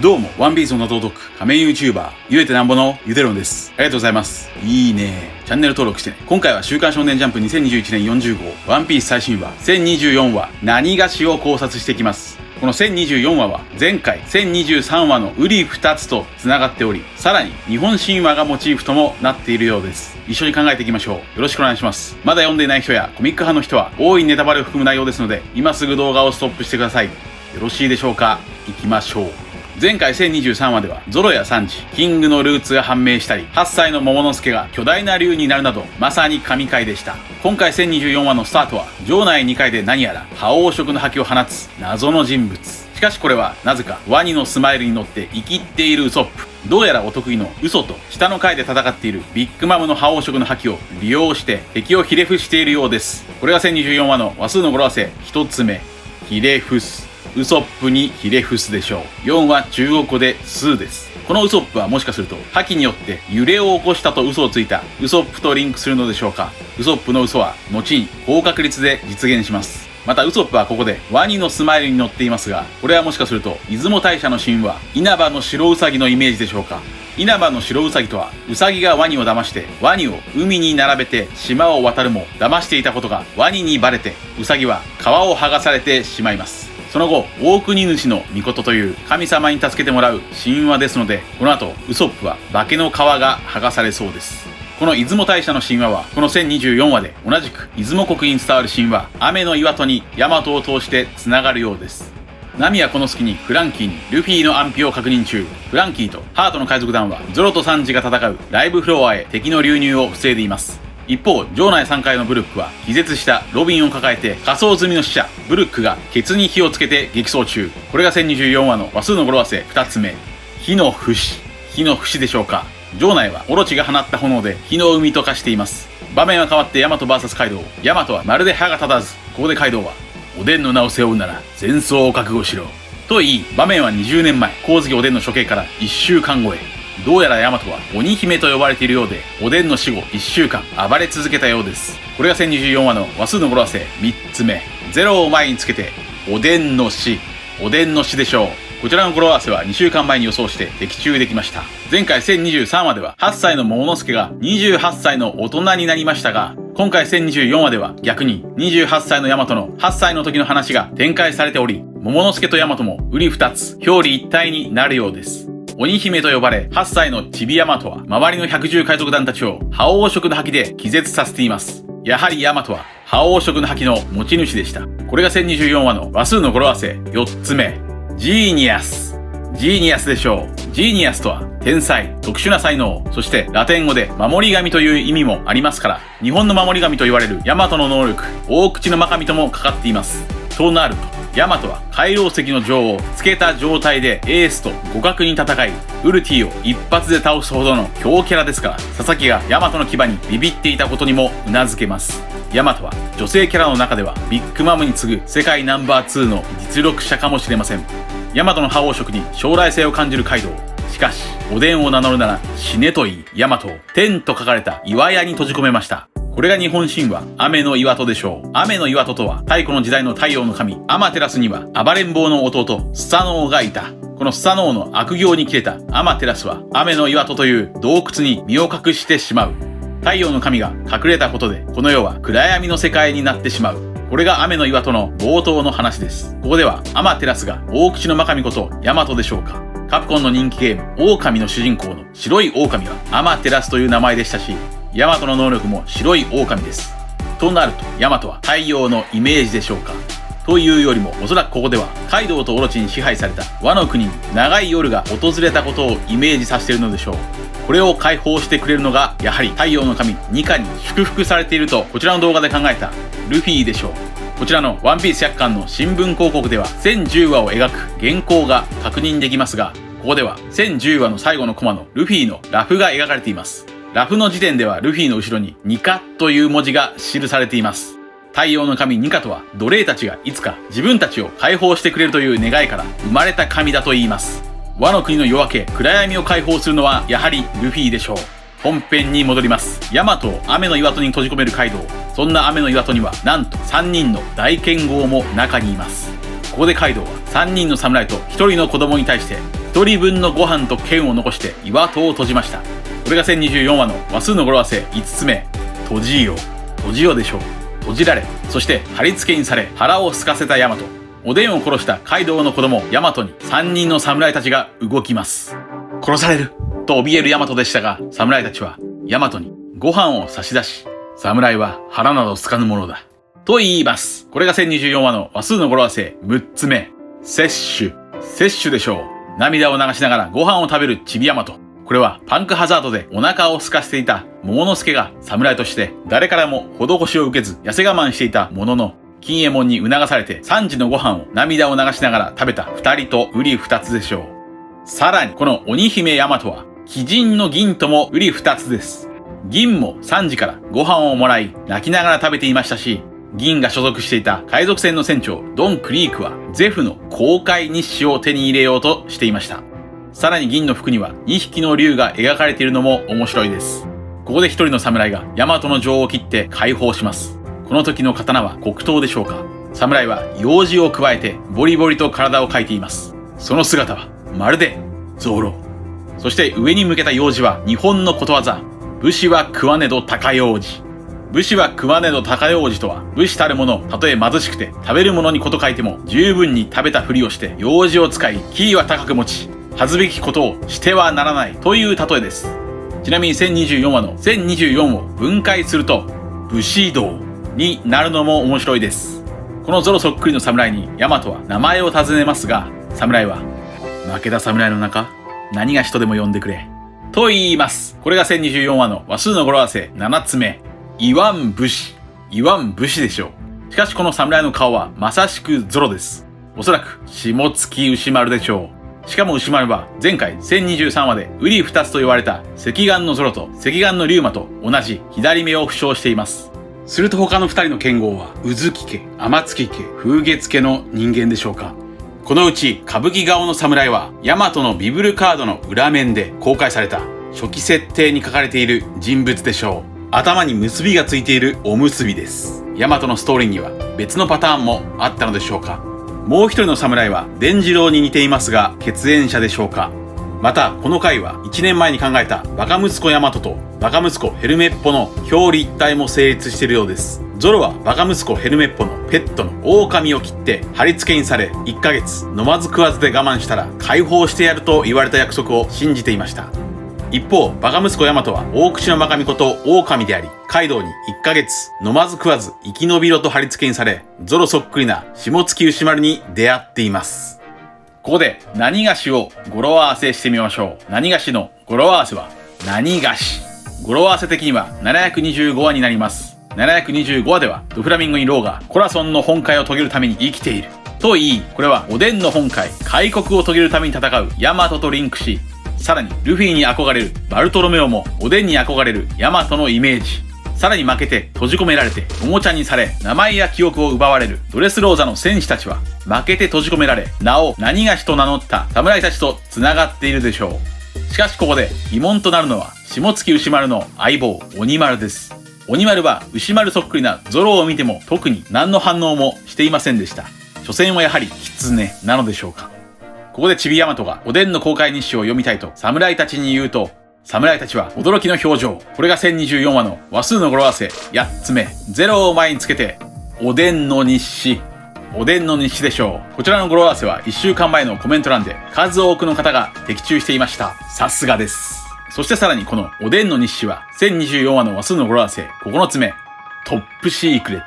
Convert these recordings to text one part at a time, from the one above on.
どうも、ワンピースの謎を解く仮面 YouTuber、ゆえてなんぼのゆでろんです。ありがとうございます。いいね。チャンネル登録してね。今回は週刊少年ジャンプ2021年40号、ワンピース最新話、1024話、何がしを考察していきます。この1024話は前回1023話の瓜二つと繋がっており、さらに日本神話がモチーフともなっているようです。一緒に考えていきましょう。よろしくお願いします。まだ読んでいない人やコミック派の人は大いにネタバレを含む内容ですので、今すぐ動画をストップしてください。よろしいでしょうか。行きましょう。前回1023話ではゾロやサンジ、キングのルーツが判明したり、8歳の桃之助が巨大な竜になるなど、まさに神回でした。今回1024話のスタートは場内2回で何やら覇王色の覇気を放つ謎の人物。しかしこれはなぜかワニのスマイルに乗って生きっているウソップ。どうやらお得意のウソと下の階で戦っているビッグマムの覇王色の覇気を利用して敵をひれ伏しているようです。これが1024話の話数の語呂合わせ1つ目、ひれ伏す。ウソップにひれ伏すでしょう。4は中国語で数です。このウソップはもしかすると覇気によって揺れを起こしたと嘘をついたウソップとリンクするのでしょうか。ウソップの嘘は後に高確率で実現します。またウソップはここでワニのスマイルに乗っていますが、これはもしかすると出雲大社の神話稲葉の白ウサギのイメージでしょうか。稲葉の白ウサギとは、ウサギがワニを騙してワニを海に並べて島を渡るも騙していたことがワニにバレて、ウサギは皮を剥がされてしまいます。その後、大国主の御事という神様に助けてもらう神話ですので、この後ウソップは化けの皮が剥がされそうです。この出雲大社の神話はこの1024話で同じく出雲国に伝わる神話雨の岩戸にヤマトを通してつながるようです。ナミはこの隙にフランキーにルフィの安否を確認中。フランキーとハートの海賊団はゾロとサンジが戦うライブフロアへ敵の流入を防いでいます。一方、場内3階のブルックは気絶したロビンを抱えて仮想済みの死者ブルックがケツに火をつけて激走中。これが1024話の話数の語呂合わせ2つ目、火の節。火の節でしょうか。場内はオロチが放った炎で火の海と化しています。場面は変わってヤマト VS カイドウ。ヤマトはまるで歯が立たず、ここでカイドウはおでんの名を背負うなら戦争を覚悟しろと言い、場面は20年前光月おでんの処刑から1週間後へ。どうやらヤマトは鬼姫と呼ばれているようで、おでんの死後1週間暴れ続けたようです。これが1024話の話数の語呂合わせ3つ目、ゼロを前につけておでんの死。おでんの死でしょう。こちらの語呂合わせは2週間前に予想して的中できました。前回1023話では8歳の桃之助が28歳の大人になりましたが、今回1024話では逆に28歳のヤマトの8歳の時の話が展開されており、桃之助とヤマトも瓜二つ、表裏一体になるようです。鬼姫と呼ばれ8歳のちびヤマトは周りの百獣海賊団たちを覇王色の覇気で気絶させています。やはりヤマトは覇王色の覇気の持ち主でした。これが1024話の話数の語呂合わせ4つ目、ジーニアス。ジーニアスでしょう。ジーニアスとは天才、特殊な才能、そしてラテン語で守り神という意味もありますから、日本の守り神と言われるヤマトの能力、大口の真神ともかかっています。となるとヤマトは海楼石の女王をつけた状態でエースと互角に戦い、ウルティを一発で倒すほどの強キャラですから、佐々木がヤマトの牙にビビっていたことにも頷けます。ヤマトは女性キャラの中ではビッグマムに次ぐ世界ナンバー2の実力者かもしれません。ヤマトの覇王色に将来性を感じるカイドウ。しかし、おでんを名乗るなら死ねと言い、ヤマトを天と書かれた岩屋に閉じ込めました。これが日本神話、雨の岩戸でしょう。雨の岩戸とは、太古の時代の太陽の神、アマテラスには暴れん坊の弟、スサノオがいた。このスサノオの悪行に切れたアマテラスは、雨の岩戸という洞窟に身を隠してしまう。太陽の神が隠れたことで、この世は暗闇の世界になってしまう。これが雨の岩戸の冒頭の話です。ここでは、アマテラスが大口の真神ことヤマトでしょうか。カプコンの人気ゲーム、狼の主人公の白い狼はアマテラスという名前でしたし、ヤマトの能力も白い狼です。となると、ヤマトは太陽のイメージでしょうか。というよりも、おそらくここでは、カイドウとオロチに支配されたワノ国に長い夜が訪れたことをイメージさせているのでしょう。これを解放してくれるのが、やはり太陽の神ニカに祝福されていると、こちらの動画で考えたルフィでしょう。こちらのワンピース100巻の新聞広告では、1010話を描く原稿が確認できますが、ここでは1010話の最後のコマのルフィのラフが描かれています。ラフの時点ではルフィの後ろにニカという文字が記されています。太陽の神ニカとは奴隷たちがいつか自分たちを解放してくれるという願いから生まれた神だと言います。ワノ国の夜明け、暗闇を解放するのはやはりルフィでしょう。本編に戻ります。ヤマトを雨の岩戸に閉じ込めるカイドウ。そんな雨の岩戸にはなんと3人の大剣豪も中にいます。ここでカイドウは3人の侍と1人の子供に対して1人分のご飯と剣を残して岩戸を閉じました。これが1024話の話数の語呂合わせ5つ目。閉じよ。閉じよでしょう。閉じられ、そして貼り付けにされ腹を空かせたヤマト。おでんを殺したカイドウの子供ヤマトに3人の侍たちが動きます。殺されると怯えるヤマトでしたが、侍たちはヤマトにご飯を差し出し、侍は腹など空かぬものだと言います。これが1024話の話数の語呂合わせ6つ目。摂取。摂取でしょう。涙を流しながらご飯を食べるちびヤマト。これはパンクハザードでお腹を空かせていた桃之助が侍として誰からも施しを受けず痩せ我慢していたものの、金右衛門に促されて3時のご飯を涙を流しながら食べた2人と瓜二つでしょう。さらにこの鬼姫ヤマトは鬼人の銀とも瓜二つです。銀も3時からご飯をもらい泣きながら食べていましたし、銀が所属していた海賊船の船長ドン・クリークはゼフの公開日誌を手に入れようとしていました。さらに銀の服には2匹の竜が描かれているのも面白いです。ここで一人の侍がヤマトの情を切って解放します。この時の刀は黒刀でしょうか。侍は楊枝を加えてボリボリと体を描いています。その姿はまるで象狼。そして上に向けた楊枝は日本のことわざ、武士は食わねど高楊枝。武士は食わねど高楊枝とは、武士たるもの、たとえ貧しくて食べるものにこと書いても十分に食べたふりをして楊枝を使い、キーは高く持ち、恥ずべきことをしてはならないという例えです。ちなみに1024話の1024を分解すると武士道になるのも面白いです。このゾロそっくりの侍にヤマトは名前を尋ねますが、侍は負けた侍の中何が人でも呼んでくれと言います。これが1024話の話数の語呂合わせ7つ目。言わん武士。言わん武士でしょう。しかしこの侍の顔はまさしくゾロです。おそらく下月牛丸でしょう。しかも牛丸は前回1023話で瓜二つと言われた赤眼のゾロと赤眼の龍馬と同じ左目を負傷しています。すると他の2人の剣豪は宇月家、天月家、風月家の人間でしょうか。このうち歌舞伎顔の侍は大和のビブルカードの裏面で公開された初期設定に書かれている人物でしょう。頭に結びがついているおむすびです。大和のストーリーには別のパターンもあったのでしょうか。もう一人の侍は伝次郎に似ていますが血縁者でしょうか。またこの回は1年前に考えたバカ息子ヤマトとバカ息子ヘルメッポの表裏一体も成立しているようです。ゾロはバカ息子ヘルメッポのペットの狼を切って貼り付けにされ1ヶ月飲まず食わずで我慢したら解放してやると言われた約束を信じていました。一方バカ息子ヤマトは大口のバカミコと狼であり、カイドウに1ヶ月飲まず食わず生き延びろと貼り付けにされ、ゾロそっくりな下月牛丸に出会っています。ここで何菓子を語呂合わせしてみましょう。何菓子の語呂合わせは何菓子。語呂合わせ的には725話になります。725話ではドフラミンゴにローがコラソンの本懐を遂げるために生きていると言い、これはおでんの本懐開国を遂げるために戦うヤマトとリンクし、さらにルフィに憧れるバルトロメオもおでんに憧れるヤマトのイメージ。さらに負けて閉じ込められておもちゃにされ名前や記憶を奪われるドレスローザの戦士たちは負けて閉じ込められなお何菓子と名乗った侍たちと繋がっているでしょう。しかしここで疑問となるのは下月牛丸の相棒鬼丸です。鬼丸は牛丸そっくりなゾロを見ても特に何の反応もしていませんでした。所詮はやはり狐なのでしょうか。ここでちびヤマトがおでんの公開日誌を読みたいと侍たちに言うと、侍たちは驚きの表情。これが1024話の話数の語呂合わせ8つ目。ゼロを前につけておでんの日誌。おでんの日誌でしょう。こちらの語呂合わせは1週間前のコメント欄で数多くの方が的中していました。さすがです。そしてさらにこのおでんの日誌は1024話の話数の語呂合わせ9つ目。トップシークレッ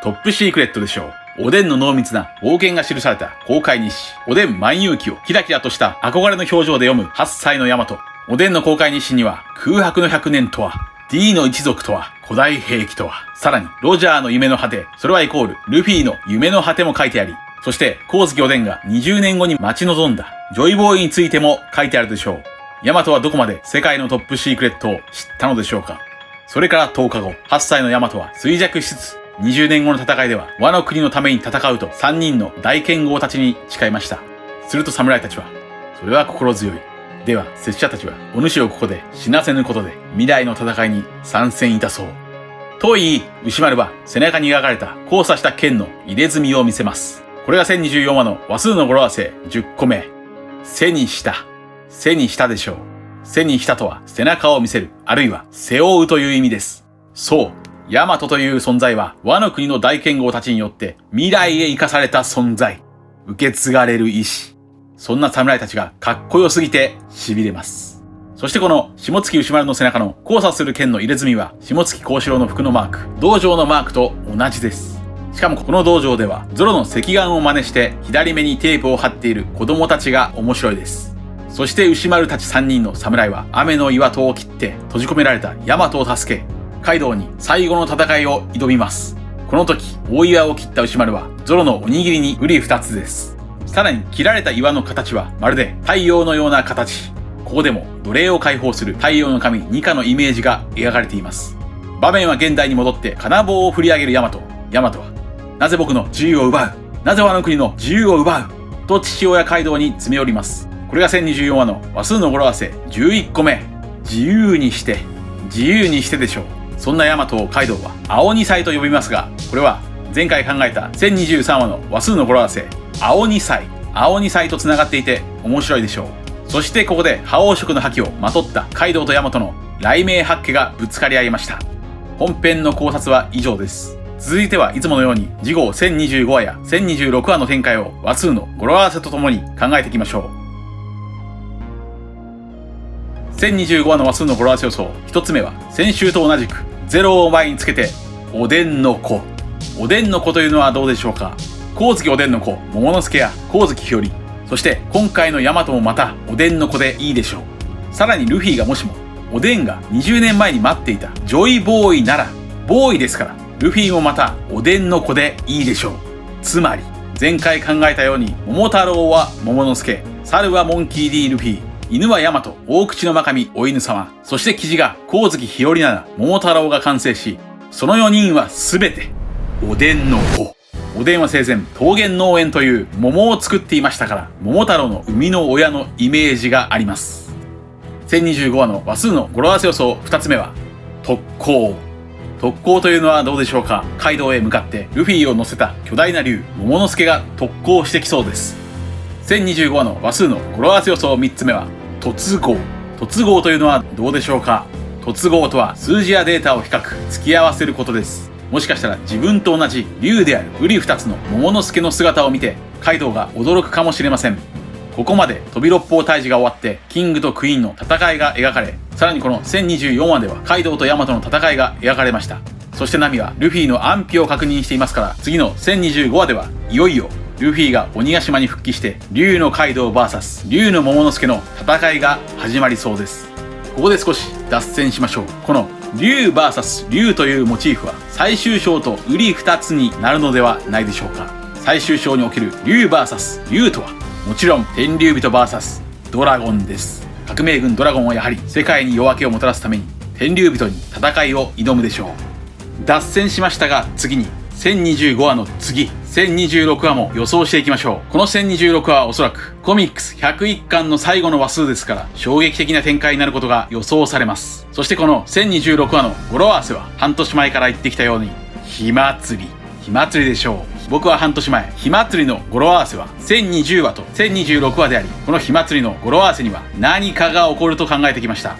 ト。トップシークレットでしょう。おでんの濃密な冒険が記された公開日誌。おでん万有記をキラキラとした憧れの表情で読む8歳のヤマト。おでんの公開日誌には空白の100年とは、D の一族とは、古代兵器とは、さらにロジャーの夢の果て、それはイコールルフィの夢の果ても書いてあり、そして光月おでんが20年後に待ち望んだジョイボーイについても書いてあるでしょう。ヤマトはどこまで世界のトップシークレットを知ったのでしょうか。それから10日後、8歳のヤマトは衰弱しつつ、20年後の戦いでは和の国のために戦うと3人の大剣豪たちに誓いました。すると侍たちは、それは心強い。では、拙者たちはお主をここで死なせぬことで未来の戦いに参戦いたそう。と言い、牛丸は背中に描かれた交差した剣の入れ墨を見せます。これが1024話の話数の語呂合わせ10個目。背にした。背にしたでしょう。背にしたとは背中を見せる、あるいは背負うという意味です。そう。ヤマトという存在はワノ国の大剣豪たちによって未来へ生かされた存在。受け継がれる意志。そんな侍たちがかっこよすぎて痺れます。そしてこの下月牛丸の背中の交差する剣の入れ墨は下月幸四郎の服のマーク、道場のマークと同じです。しかもこの道場ではゾロの赤眼を真似して左目にテープを貼っている子供たちが面白いです。そして牛丸たち3人の侍は雨の岩戸を切って閉じ込められたヤマトを助け、カイドウに最後の戦いを挑みます。この時、大岩を切った牛丸はゾロのおにぎりに瓜二つです。さらに切られた岩の形はまるで太陽のような形。ここでも奴隷を解放する太陽の神ニカのイメージが描かれています。場面は現代に戻って金棒を振り上げるヤマト。ヤマトは、なぜ僕の自由を奪う？なぜワノ国の自由を奪う？と父親カイドウに詰め寄ります。これが1024話の話数の語呂合わせ11個目。自由にして。自由にしてでしょう。そんなヤマトをカイドウは青二歳と呼びますが、これは前回考えた1023話の話数の語呂合わせ青二歳。青二歳と繋がっていて面白いでしょう。そしてここで覇王色の覇気をまとったカイドウとヤマトの雷鳴八卦がぶつかり合いました。本編の考察は以上です。続いてはいつものように次号1025話や1026話の展開を話数の語呂合わせとともに考えていきましょう。1025話の話数の語呂合わせ予想。一つ目は先週と同じく0を前につけておでんの子。おでんの子というのはどうでしょうか。光月おでんの子、桃之助や光月日和、そして今回のヤマトもまたおでんの子でいいでしょう。さらにルフィがもしもおでんが20年前に待っていたジョイボーイなら、ボーイですからルフィもまたおでんの子でいいでしょう。つまり前回考えたように桃太郎は桃之助、猿はモンキー D ルフィ、犬はヤマト、大口の真神お犬様、そしてキジが光月日和なら桃太郎が完成し、その4人は全ておでんの子。おでんは生前桃源農園という桃を作っていましたから、桃太郎の生みの親のイメージがあります。1025話の話数の語呂合わせ予想2つ目は特攻。特攻というのはどうでしょうか。カイドウへ向かってルフィを乗せた巨大な竜桃之助が特攻してきそうです。1025話の話数の語呂合わせ予想3つ目は突合。突合というのはどうでしょうか。突合とは数字やデータを比較、付き合わせることです。もしかしたら自分と同じ竜である瓜二つの桃之助の姿を見てカイドウが驚くかもしれません。ここまで飛び六方退治が終わってキングとクイーンの戦いが描かれ、さらにこの1024話ではカイドウとヤマトの戦いが描かれました。そしてナミはルフィの安否を確認していますから、次の1025話ではいよいよルフィが鬼ヶ島に復帰して竜のカイドウ VS 竜の桃之助の戦いが始まりそうです。ここで少し脱線しましょう。この竜 VS 竜というモチーフは最終章と瓜二つになるのではないでしょうか。最終章における竜 VS 竜とはもちろん天竜人 VS ドラゴンです。革命軍ドラゴンはやはり世界に夜明けをもたらすために天竜人に戦いを挑むでしょう。脱線しましたが、次に1025話の次1026話も予想していきましょう。この1026話はおそらくコミックス101巻の最後の話数ですから、衝撃的な展開になることが予想されます。そしてこの1026話の語呂合わせは半年前から言ってきたように火祭り。火祭りでしょう。僕は半年前、火祭りの語呂合わせは1020話と1026話であり、この火祭りの語呂合わせには何かが起こると考えてきました。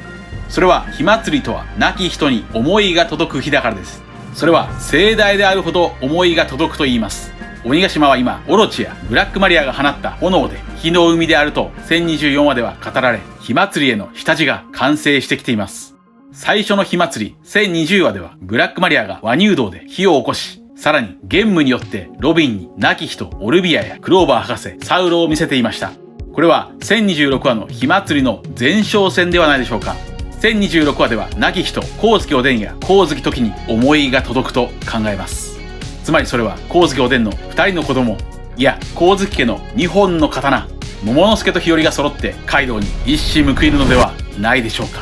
それは火祭りとは亡き人に思いが届く日だからです。それは盛大であるほど思いが届くと言います。鬼ヶ島は今オロチやブラックマリアが放った炎で火の海であると1024話では語られ、火祭りへの下地が完成してきています。最初の火祭り1020話ではブラックマリアがワニュードで火を起こし、さらにゲンムによってロビンに亡き人オルビアやクローバー博士、サウロを見せていました。これは1026話の火祭りの前哨戦ではないでしょうか。1026話では亡き人光月おでんや光月時に思いが届くと考えます。つまりそれは光月おでんの2人の子供、いや光月家の2本の刀、桃之助と日和が揃ってカイドウに一矢報いるのではないでしょうか。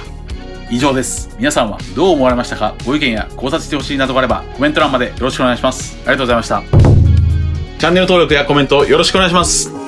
以上です。皆さんはどう思われましたか。ご意見や考察してほしいなどがあればコメント欄までよろしくお願いします。ありがとうございました。チャンネル登録やコメントよろしくお願いします。